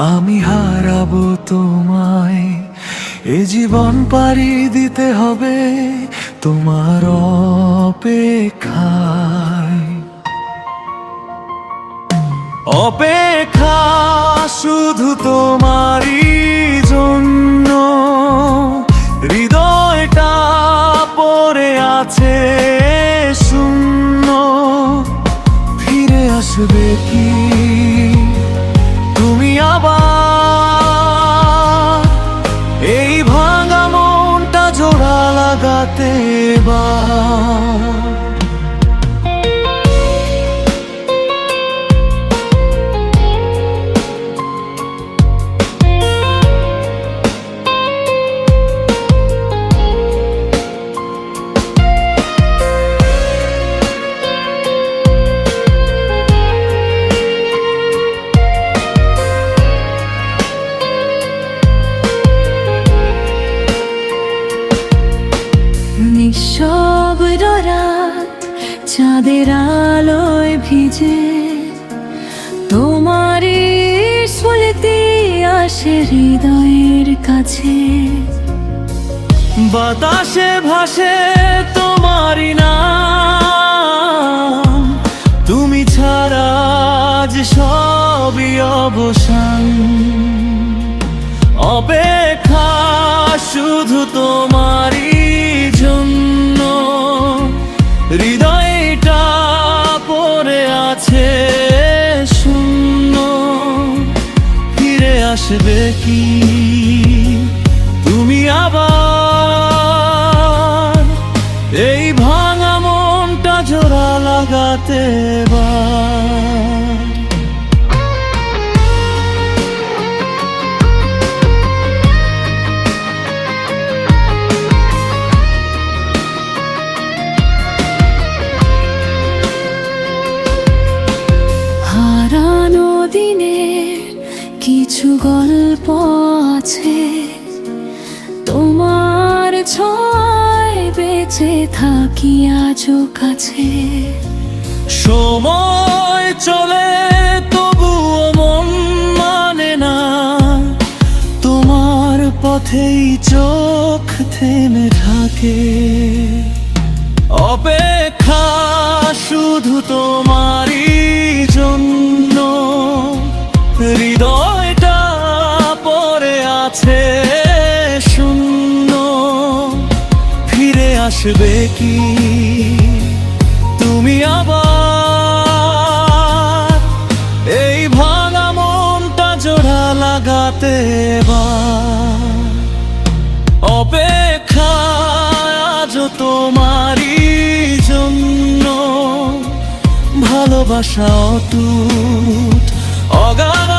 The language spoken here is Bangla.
আমি হারাবো তোমায়, এ জীবন পাড়ি দিতে হবে তোমার অপেক্ষায়। অপেক্ষা শুধু তোমারই জন্য, হৃদয়টা পড়ে আছে শূন্য। ফিরে আসবে কি তুমি আবার, এই ভাঙা মনটা জোড়া লাগাতে বা। নিঃশব্দ রাত চাঁদের আলোয় ভিজে, তোমারই স্মৃতি আসে হৃদয়ের কাছে। বাতাসে ভাসে তোমারই নাম, তুমি ছাড়া আজ সবই অবসান। অপেক্ষা শুধু তোমারই জন্য, হৃদয়টা পড়ে আছে শূন্য। ফিরে আসবে কি তুমি আবার, এই ভাঙা মনটা জোড়া লাগাতে বা। হারানো দিনের কিছু গল্প আছে, তোমার ছোঁয়ায় বেঁচে থাকি আজও কাছে। সময় চলে তবুও মন মানে না, তোমার পথেই চোখ থেমে থাকে। অপেক্ষা শুধু তোমারই জন্য, হৃদয়টা পড়ে আছে শূন্য। ফিরে আসবে কি তুমি আবার, এই ভাঙা মনটা জোড়া লাগাতে বা। অপেক্ষা আজও তোমারই জন্য, ভালোবাসা অটুট অগাধ